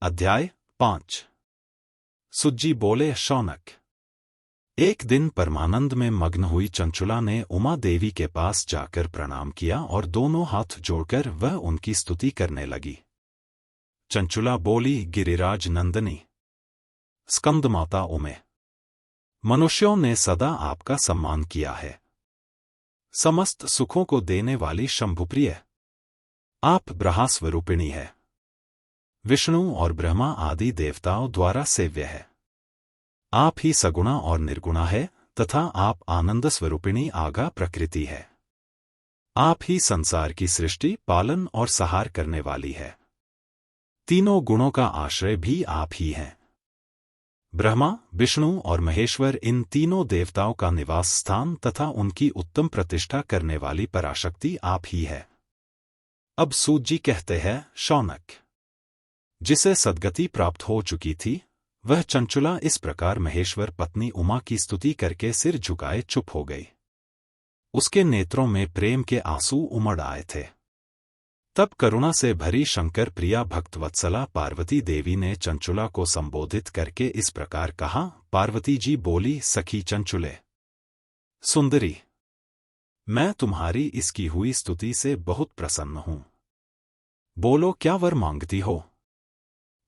अध्याय 5। सुज्जी बोले शौनक। एक दिन परमानंद में मग्न हुई चंचुला ने उमा देवी के पास जाकर प्रणाम किया और दोनों हाथ जोड़कर वह उनकी स्तुति करने लगी। चंचुला बोली, गिरिराज नंदनी, स्कंदमाता उमे, मनुष्यों ने सदा आपका सम्मान किया है। समस्त सुखों को देने वाली शंभुप्रिय, आप ब्रह्मस्वरूपिणी है। विष्णु और ब्रह्मा आदि देवताओं द्वारा सेव्य है। आप ही सगुणा और निर्गुणा है तथा आप आनंद स्वरूपिणी आगा प्रकृति है। आप ही संसार की सृष्टि, पालन और सहार करने वाली है। तीनों गुणों का आश्रय भी आप ही हैं। ब्रह्मा, विष्णु और महेश्वर इन तीनों देवताओं का निवास स्थान तथा उनकी उत्तम प्रतिष्ठा करने वाली पराशक्ति आप ही है। अब सूत जी कहते हैं, शौनक, जिसे सद्गति प्राप्त हो चुकी थी, वह चंचुला इस प्रकार महेश्वर पत्नी उमा की स्तुति करके सिर झुकाए चुप हो गई। उसके नेत्रों में प्रेम के आंसू उमड़ आए थे। तब करुणा से भरी शंकर प्रिया भक्तवत्सला पार्वती देवी ने चंचुला को संबोधित करके इस प्रकार कहा। पार्वती जी बोली, सखी चंचुले, सुंदरी, मैं तुम्हारी इसकी हुई स्तुति से बहुत प्रसन्न हूं। बोलो, क्या वर मांगती हो?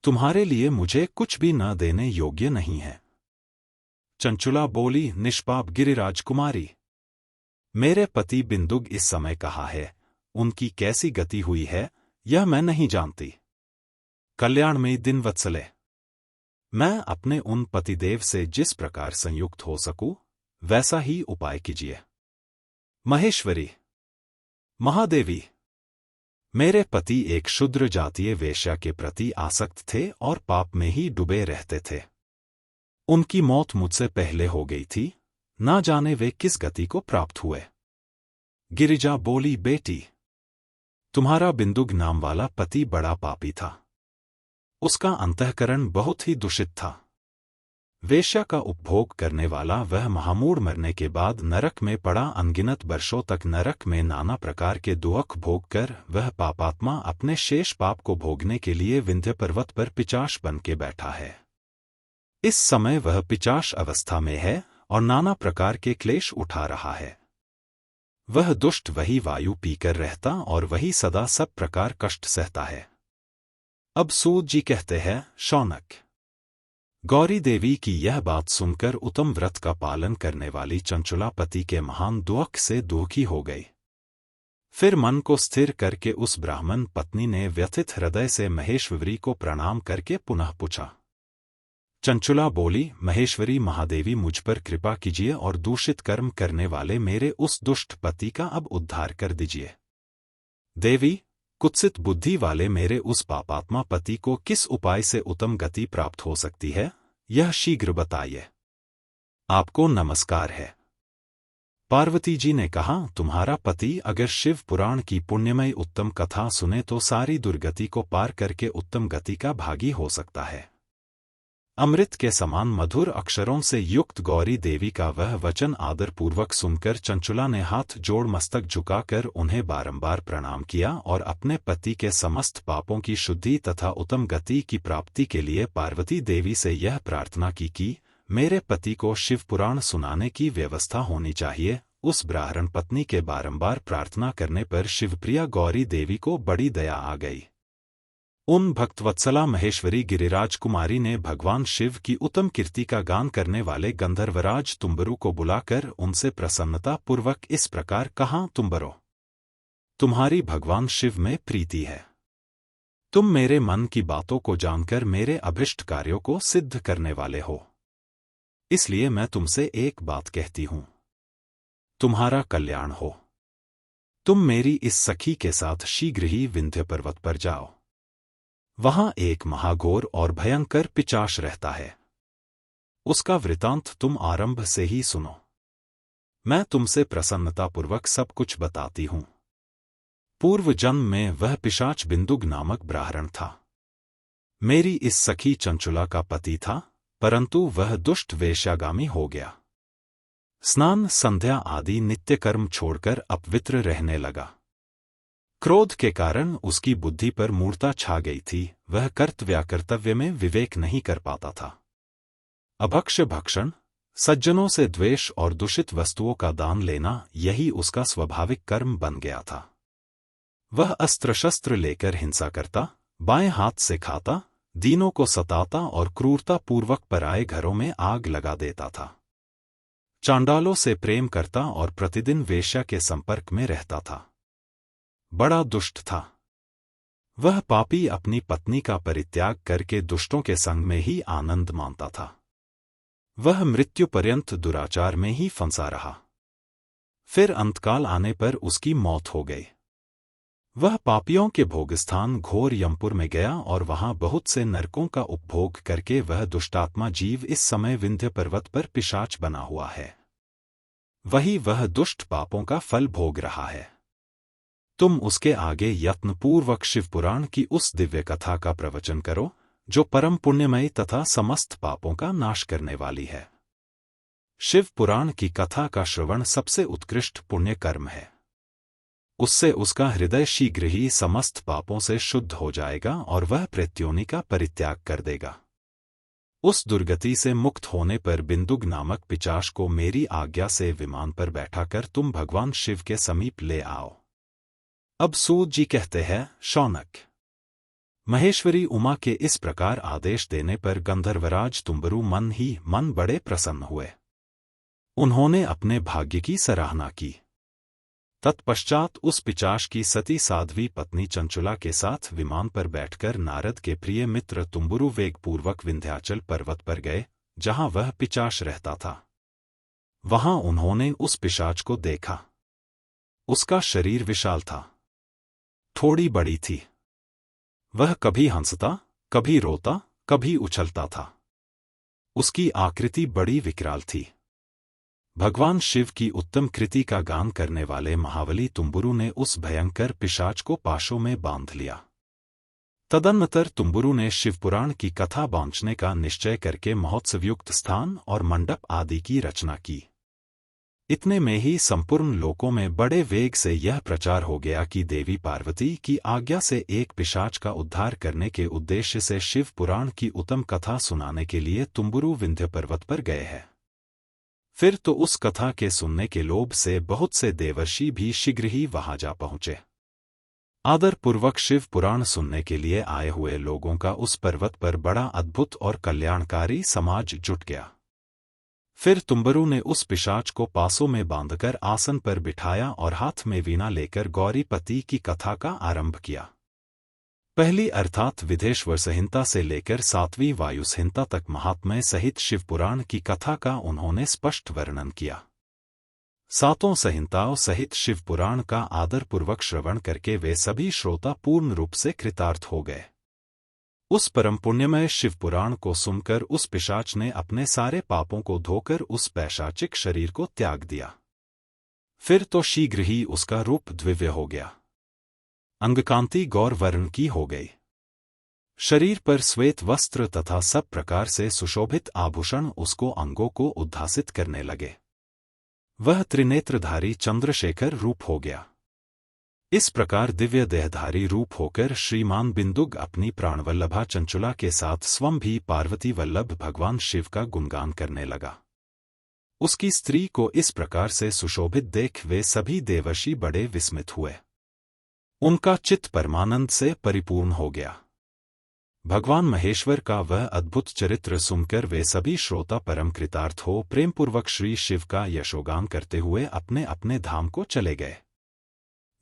तुम्हारे लिए मुझे कुछ भी न देने योग्य नहीं है। चंचुला बोली, निष्पाप गिरिराज कुमारी, मेरे पति बिंदुग इस समय कहाँ है, उनकी कैसी गति हुई है, यह मैं नहीं जानती। कल्याणमयी दिन वत्सले, मैं अपने उन पतिदेव से जिस प्रकार संयुक्त हो सकूं, वैसा ही उपाय कीजिए। महेश्वरी, महादेवी, मेरे पति एक शूद्र जातीय वेश्या के प्रति आसक्त थे और पाप में ही डूबे रहते थे। उनकी मौत मुझसे पहले हो गई थी, ना जाने वे किस गति को प्राप्त हुए। गिरिजा बोली, बेटी, तुम्हारा बिंदुग नाम वाला पति बड़ा पापी था। उसका अंतःकरण बहुत ही दूषित था। वेश्या का उपभोग करने वाला वह महामूढ़ मरने के बाद नरक में पड़ा अनगिनत वर्षों तक नरक में नाना प्रकार के दुख भोग कर वह पापात्मा अपने शेष पाप को भोगने के लिए विंध्य पर्वत पर पिशाच बन के बैठा है। इस समय वह पिशाच अवस्था में है और नाना प्रकार के क्लेश उठा रहा है। वह दुष्ट वही वायु पीकर रहता और वही सदा सब प्रकार कष्ट सहता है। अब सूत जी कहते हैं, शौनक, गौरी देवी की यह बात सुनकर उत्तम व्रत का पालन करने वाली चंचुला पति के महान दुख से दुखी हो गई। फिर मन को स्थिर करके उस ब्राह्मण पत्नी ने व्यथित हृदय से महेश्वरी को प्रणाम करके पुनः पूछा। चंचुला बोली, महेश्वरी महादेवी, मुझ पर कृपा कीजिए और दूषित कर्म करने वाले मेरे उस दुष्ट पति का अब उद्धार कर दीजिए। देवी, कुत्सित बुद्धि वाले मेरे उस पापात्मा पति को किस उपाय से उत्तम गति प्राप्त हो सकती है, यह शीघ्र बताइए। आपको नमस्कार है। पार्वती जी ने कहा, तुम्हारा पति अगर शिव पुराण की पुण्यमय उत्तम कथा सुने तो सारी दुर्गति को पार करके उत्तम गति का भागी हो सकता है। अमृत के समान मधुर अक्षरों से युक्त गौरी देवी का वह वचन आदरपूर्वक सुनकर चंचुला ने हाथ जोड़ मस्तक झुकाकर उन्हें बारंबार प्रणाम किया और अपने पति के समस्त पापों की शुद्धि तथा उत्तम गति की प्राप्ति के लिए पार्वती देवी से यह प्रार्थना की कि मेरे पति को शिव पुराण सुनाने की व्यवस्था होनी चाहिए। उस ब्राह्मण पत्नी के बारंबार प्रार्थना करने पर शिवप्रिया गौरी देवी को बड़ी दया आ गई। उन भक्तवत्सला महेश्वरी गिरिराज कुमारी ने भगवान शिव की उत्तम कीर्ति का गान करने वाले गंधर्वराज तुम्बरु को बुलाकर उनसे प्रसन्नता पूर्वक इस प्रकार कहा, तुम्बरो, तुम्हारी भगवान शिव में प्रीति है। तुम मेरे मन की बातों को जानकर मेरे अभिष्ट कार्यों को सिद्ध करने वाले हो। इसलिए मैं तुमसे एक बात कहती हूं, तुम्हारा कल्याण हो। तुम मेरी इस सखी के साथ शीघ्र ही विंध्य पर्वत पर जाओ। वहां एक महाघोर और भयंकर पिशाच रहता है। उसका वृतांत तुम आरंभ से ही सुनो। मैं तुमसे प्रसन्नतापूर्वक सब कुछ बताती हूं। पूर्व जन्म में वह पिशाच बिंदुग नामक ब्राह्मण था। मेरी इस सखी चंचुला का पति था, परंतु वह दुष्ट वेश्यागामी हो गया। स्नान, संध्या आदि नित्य कर्म छोड़कर अपवित्र रहने लगा। क्रोध के कारण उसकी बुद्धि पर मूढ़ता छा गई थी वह कर्तव्य में विवेक नहीं कर पाता था। अभक्ष्य भक्षण, सज्जनों से द्वेष और दूषित वस्तुओं का दान लेना, यही उसका स्वाभाविक कर्म बन गया था। वह अस्त्र शस्त्र लेकर हिंसा करता, बाएं हाथ से खाता, दीनों को सताता और क्रूरतापूर्वक पराए घरों में आग लगा देता था। चांडालों से प्रेम करता और प्रतिदिन वेश्या के संपर्क में रहता था। बड़ा दुष्ट था। वह पापी अपनी पत्नी का परित्याग करके दुष्टों के संग में ही आनंद मानता था। वह मृत्यु पर्यंत दुराचार में ही फंसा रहा। फिर अंतकाल आने पर उसकी मौत हो गई। वह पापियों के भोगस्थान घोर यमपुर में गया और वहां बहुत से नरकों का उपभोग करके वह दुष्टात्मा जीव इस समय विंध्य पर्वत पर पिशाच बना हुआ है। वही वह दुष्ट पापों का फल भोग रहा है। तुम उसके आगे यत्नपूर्वक शिवपुराण की उस दिव्य कथा का प्रवचन करो जो परम पुण्यमयी तथा समस्त पापों का नाश करने वाली है। शिव पुराण की कथा का श्रवण सबसे उत्कृष्ट पुण्य कर्म है। उससे उसका हृदय शीघ्र ही समस्त पापों से शुद्ध हो जाएगा और वह प्रत्योनि का परित्याग कर देगा। उस दुर्गति से मुक्त होने पर बिंदुक नामक पिशाच को मेरी आज्ञा से विमान पर बैठाकर तुम भगवान शिव के समीप ले आओ। अब सूत जी कहते हैं, शौनक, महेश्वरी उमा के इस प्रकार आदेश देने पर गंधर्वराज तुम्बरु मन ही मन बड़े प्रसन्न हुए। उन्होंने अपने भाग्य की सराहना की। तत्पश्चात उस पिशाच की सती साध्वी पत्नी चंचुला के साथ विमान पर बैठकर नारद के प्रिय मित्र तुम्बुरु वेगपूर्वक विंध्याचल पर्वत पर गए, जहां वह पिशाच रहता था। वहां उन्होंने उस पिशाच को देखा। उसका शरीर विशाल था, थोड़ी बड़ी थी। वह कभी हंसता, कभी रोता, कभी उछलता था। उसकी आकृति बड़ी विकराल थी। भगवान शिव की उत्तम कृति का गान करने वाले महाबली तुम्बुरु ने उस भयंकर पिशाच को पाशों में बांध लिया। तदनंतर तुम्बुरु ने शिवपुराण की कथा बांचने का निश्चय करके महोत्सवयुक्त स्थान और मंडप आदि की रचना की। इतने में ही संपूर्ण लोकों में बड़े वेग से यह प्रचार हो गया कि देवी पार्वती की आज्ञा से एक पिशाच का उद्धार करने के उद्देश्य से शिव पुराण की उत्तम कथा सुनाने के लिए तुम्बुरु विंध्य पर्वत पर गए हैं। फिर तो उस कथा के सुनने के लोभ से बहुत से देवर्षि भी शीघ्र ही वहां जा पहुंचे। आदरपूर्वक शिव पुराण सुनने के लिए आए हुए लोगों का उस पर्वत पर बड़ा अद्भुत और कल्याणकारी समाज जुट गया। फिर तुम्बुरु ने उस पिशाच को पासों में बांधकर आसन पर बिठाया और हाथ में वीणा लेकर गौरीपति की कथा का आरंभ किया। पहली अर्थात विधेश्वर संहिता से लेकर 7वीं वायु संहिता तक महात्म्य सहित शिवपुराण की कथा का उन्होंने स्पष्ट वर्णन किया। 7 संहिताओं सहित शिवपुराण का आदरपूर्वक श्रवण करके वे सभी श्रोता पूर्ण रूप से कृतार्थ हो गए। उस परम पुण्यमय शिवपुराण को सुनकर उस पिशाच ने अपने सारे पापों को धोकर उस पैशाचिक शरीर को त्याग दिया। फिर तो शीघ्र ही उसका रूप दिव्य हो गया। अंगकांति गौर वर्ण की हो गई। शरीर पर श्वेत वस्त्र तथा सब प्रकार से सुशोभित आभूषण उसको अंगों को उद्भासित करने लगे। वह त्रिनेत्रधारी चंद्रशेखर रूप हो गया। इस प्रकार दिव्य देहधारी रूप होकर श्रीमान बिंदुक अपनी प्राणवल्लभा चंचुला के साथ स्वयं भी पार्वती वल्लभ भगवान शिव का गुणगान करने लगा। उसकी स्त्री को इस प्रकार से सुशोभित देख वे सभी देवर्षि बड़े विस्मित हुए। उनका चित्त परमानंद से परिपूर्ण हो गया। भगवान महेश्वर का वह अद्भुत चरित्र सुनकर वे सभी श्रोता परम कृतार्थ हो प्रेमपूर्वक श्री शिव का यशोगान करते हुए अपने अपने धाम को चले गए।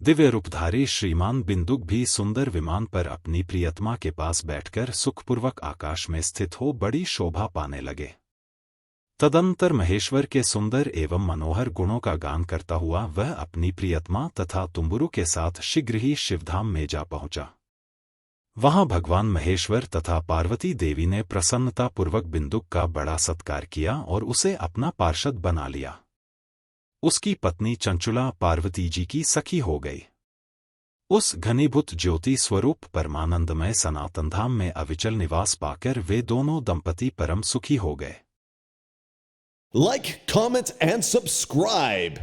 दिव्य रूपधारी श्रीमान बिंदुक भी सुंदर विमान पर अपनी प्रियतमा के पास बैठकर सुखपूर्वक आकाश में स्थित हो बड़ी शोभा पाने लगे। तदंतर महेश्वर के सुंदर एवं मनोहर गुणों का गान करता हुआ वह अपनी प्रियतमा तथा तुम्बुरु के साथ शीघ्र ही शिवधाम में जा पहुंचा। वहां भगवान महेश्वर तथा पार्वती देवी ने प्रसन्नतापूर्वक बिंदुक का बड़ा सत्कार किया और उसे अपना पार्षद बना लिया। उसकी पत्नी चंचुला पार्वती जी की सखी हो गई। उस घनीभूत ज्योति स्वरूप परमानंदमय सनातन धाम में अविचल निवास पाकर वे दोनों दंपति परम सुखी हो गए। Like, comment, and subscribe.